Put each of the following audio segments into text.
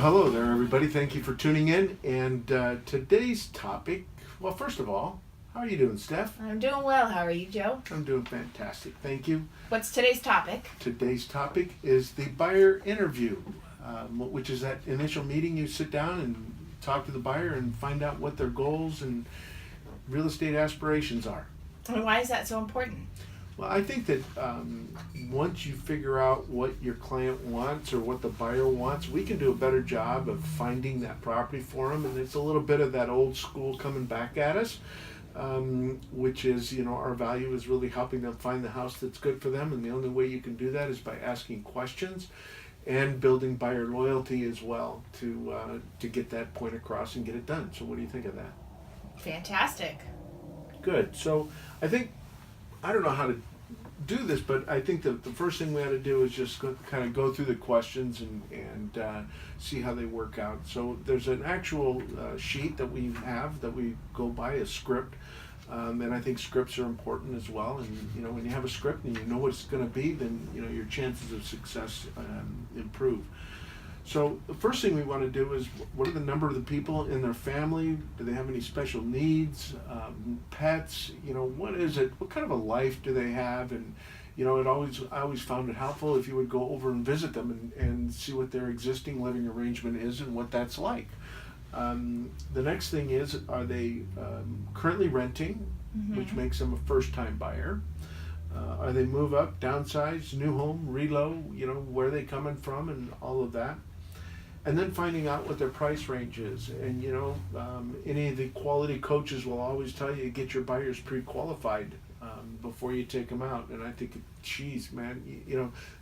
Hello there, everybody. Thank you for tuning in. And today's topic, well, first of all, how are you doing, Steph? I'm doing well. How are you, Joe? I'm doing fantastic. Thank you. What's today's topic? Today's topic is the buyer interview, which is that initial meeting. You sit down and talk to the buyer and find out what their goals and real estate aspirations are. And why is that so important? Well, I think that once you figure out what your client wants or what the buyer wants, we can do a better job of finding that property for them. And it's a little bit of that old school coming back at us, which is, our value is really helping them find the house that's good for them. And the only way you can do that is by asking questions and building buyer loyalty as well to get that point across and get it done. So what do you think of that? Fantastic. Good. So I don't know how to do this, but I think that the first thing we ought to do is just kind of go through the questions and see how they work out. So there's an actual sheet that we have that we go by, a script, and I think scripts are important as well. And when you have a script and you know what it's going to be, then your chances of success improve. So the first thing we want to do is, what are the number of the people in their family? Do they have any special needs? Pets? What is it? What kind of a life do they have? And I always found it helpful if you would go over and visit them and see what their existing living arrangement is and what that's like. The next thing is, are they currently renting, which makes them a first-time buyer? Are they move up, downsize, new home, relo? Where are they coming from, and all of that. And then finding out what their price range is. And any of the quality coaches will always tell you, get your buyers pre-qualified before you take them out. And I think, geez, man,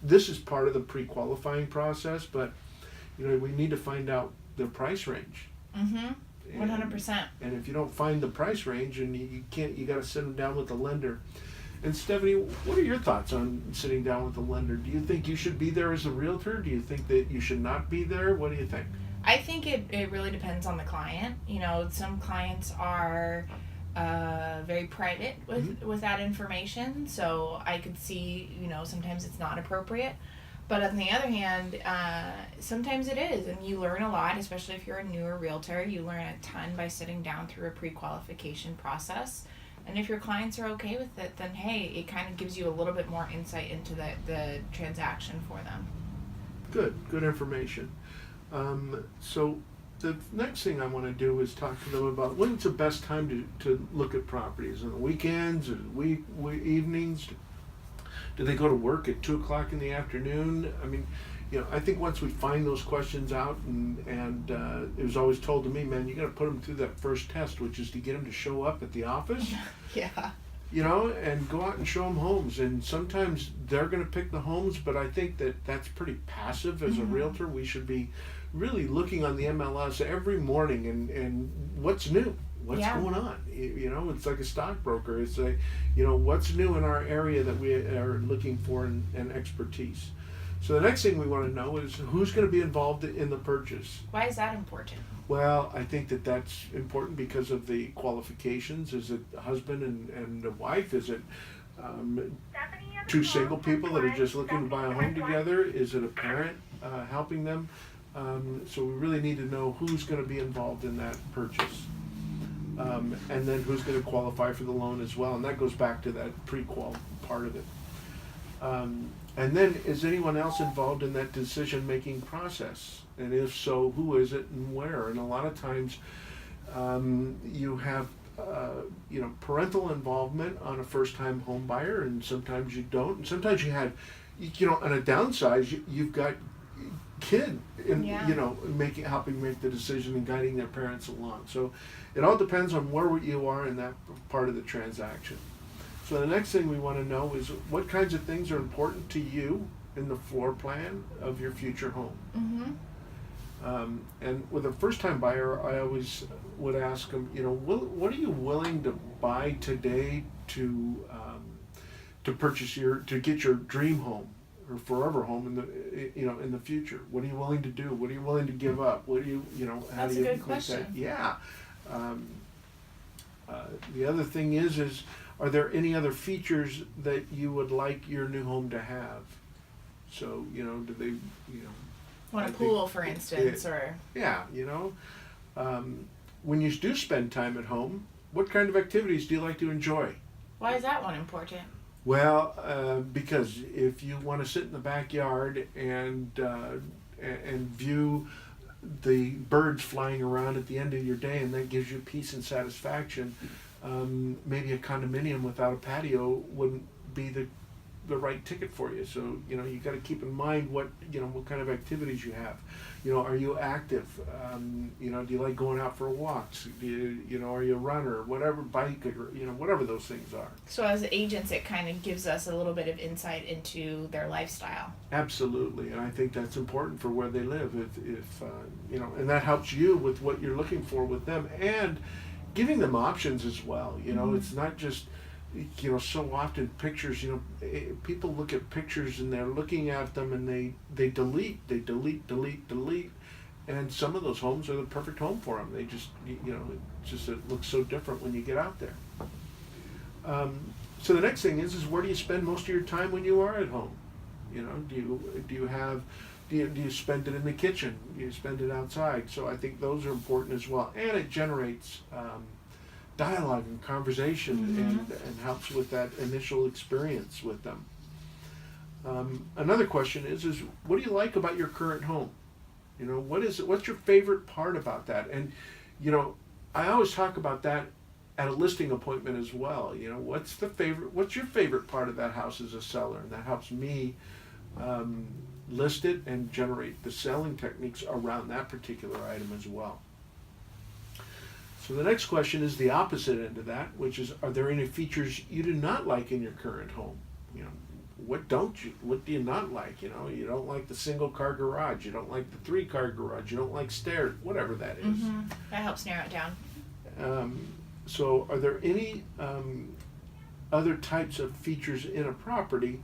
this is part of the pre-qualifying process, but we need to find out their price range. 100%. And if you don't find the price range, and you got to sit them down with the lender. And Stephanie, what are your thoughts on sitting down with the lender? Do you think you should be there as a realtor? Do you think that you should not be there? What do you think? I think it really depends on the client. Some clients are very private with that information, so I could see, sometimes it's not appropriate. But on the other hand, sometimes it is, and you learn a lot, especially if you're a newer realtor. You learn a ton by sitting down through a pre-qualification process. And if your clients are okay with it, then hey, it kind of gives you a little bit more insight into the transaction for them. Good information. So the next thing I want to do is talk to them about when's the best time to look at properties. On the weekends or week evenings? Do they go to work at 2 o'clock in the afternoon? I mean, I think once we find those questions out, and it was always told to me, man, you got to put them through that first test, which is to get them to show up at the office. Yeah. And go out and show them homes. And sometimes they're going to pick the homes, but I think that that's pretty passive as a realtor. We should be really looking on the MLS every morning and what's new. What's going on? It's like a stockbroker. It's like, what's new in our area that we are looking for and expertise. So the next thing we want to know is who's going to be involved in the purchase. Why is that important? Well, I think that that's important because of the qualifications. Is it a husband and a wife? Is it two single people that are just looking to buy a home together? Is it a parent helping them? So we really need to know who's going to be involved in that purchase. And then who's going to qualify for the loan as well. And that goes back to that pre-qual part of it. And then, is anyone else involved in that decision-making process? And if so, who is it and where? And a lot of times you have parental involvement on a first-time home buyer, and sometimes you don't. And sometimes you have, on a downsize, you've got kid helping make the decision and guiding their parents along. So it all depends on where you are in that part of the transaction. So the next thing we want to know is what kinds of things are important to you in the floor plan of your future home. And with a first-time buyer, I always would ask them, what are you willing to buy today to get your dream home or forever home in the future? What are you willing to do? What are you willing to give up? What do you how That's do you a good make question. that? Yeah. The other thing is are there any other features that you would like your new home to have? So, do they, Want I a think pool, for instance, or yeah, you know, when you do spend time at home, what kind of activities do you like to enjoy? why is that one important? Well, because if you want to sit in the backyard and view the birds flying around at the end of your day, and that gives you peace and satisfaction, maybe a condominium without a patio wouldn't be the right ticket for you. So you know you got to keep in mind what what kind of activities you have. You know, are you active? You know, do you like going out for walks? Do you are you a runner? Whatever, bike, or whatever those things are. So as agents, it kind of gives us a little bit of insight into their lifestyle. Absolutely, and I think that's important for where they live. If and that helps you with what you're looking for with them, and giving them options as well. You know, it's not just so often pictures. People look at pictures and they're looking at them and they delete, and some of those homes are the perfect home for them. They just it looks so different when you get out there. So the next thing is where do you spend most of your time when you are at home? Do you spend it in the kitchen? Do you spend it outside? So I think those are important as well, and it generates dialogue and conversation and helps with that initial experience with them. Another question is what do you like about your current home? What's your favorite part about that? And I always talk about that at a listing appointment as well. What's your favorite part of that house as a seller? And that helps me list it and generate the selling techniques around that particular item as well. So the next question is the opposite end of that, which is, are there any features you do not like in your current home? What do you not like? You don't like the single car garage, you don't like the 3-car garage, you don't like stairs, whatever that is. That helps narrow it down. So are there any other types of features in a property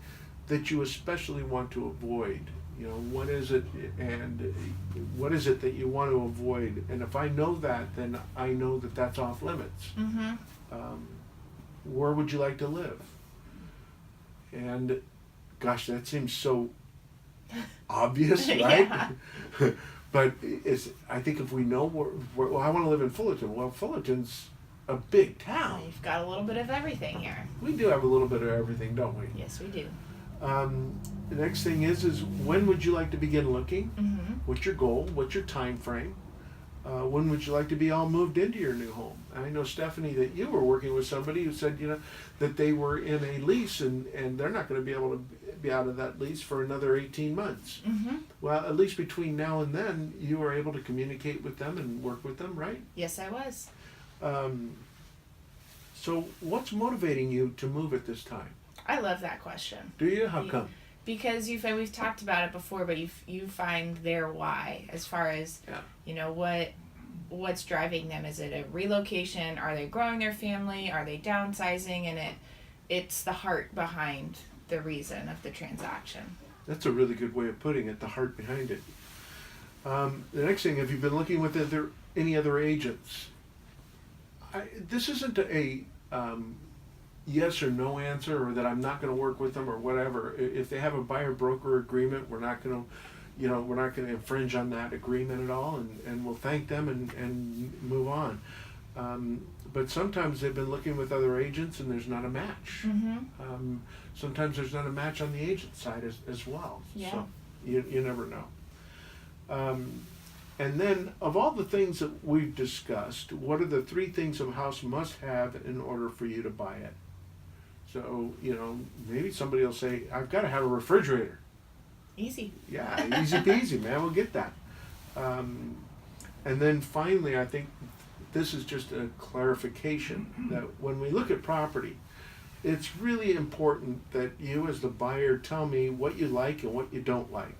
that you especially want to avoid? What is it, and what is it that you want to avoid? And if I know that, then I know that that's off limits. Where would you like to live? And gosh, that seems so obvious, right? Yeah. But I think if we know well, I want to live in Fullerton. Well, Fullerton's a big town. You've got a little bit of everything here. We do have a little bit of everything, don't we? Yes, we do. The next thing is when would you like to begin looking? What's your goal? What's your time frame? When would you like to be all moved into your new home? I know, Stephanie, that you were working with somebody who said, that they were in a lease and they're not going to be able to be out of that lease for another 18 months. Well, at least between now and then, you were able to communicate with them and work with them, right? Yes, I was. So what's motivating you to move at this time? I love that question. Do you? How come? Because we've talked about it before, but you find their why as far as what's driving them. Is it a relocation? Are they growing their family? Are they downsizing? And it's the heart behind the reason of the transaction. That's a really good way of putting it. The heart behind it. The next thing, have you been looking with any other agents? This isn't a yes or no answer, or that I'm not going to work with them or whatever. If they have a buyer broker agreement, we're not going to infringe on that agreement at all, and we'll thank them and move on. But sometimes they've been looking with other agents and there's not a match. Sometimes there's not a match on the agent side as well. Yeah. So you never know. And then, of all the things that we've discussed, what are the 3 things a house must have in order for you to buy it? So, maybe somebody will say, I've got to have a refrigerator. Easy. Yeah, easy peasy, man, we'll get that. And then finally, I think this is just a clarification that when we look at property, it's really important that you as the buyer tell me what you like and what you don't like.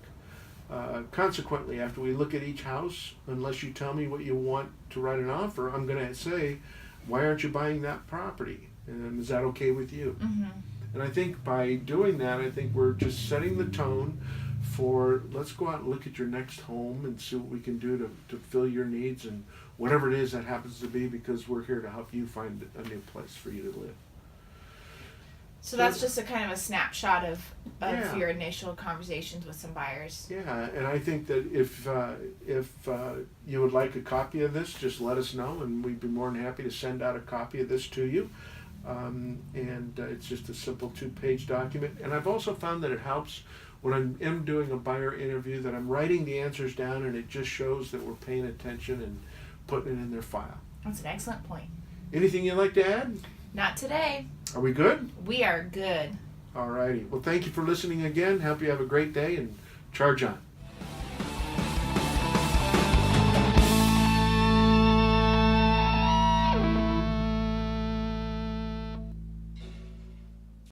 Consequently, after we look at each house, unless you tell me what you want to write an offer, I'm going to say, why aren't you buying that property? And is that okay with you? And I think by doing that, I think we're just setting the tone for, let's go out and look at your next home and see what we can do to fill your needs and whatever it is that happens to be, because we're here to help you find a new place for you to live. So that's just a kind of a snapshot of Yeah. your initial conversations with some buyers. Yeah, and I think that if you would like a copy of this, just let us know, and we'd be more than happy to send out a copy of this to you. And it's just a simple 2-page document. And I've also found that it helps when I am doing a buyer interview that I'm writing the answers down, and it just shows that we're paying attention and putting it in their file. That's an excellent point. Anything you'd like to add? Not today. Are we good? We are good. All righty. Well, thank you for listening again. Hope you have a great day, and charge on.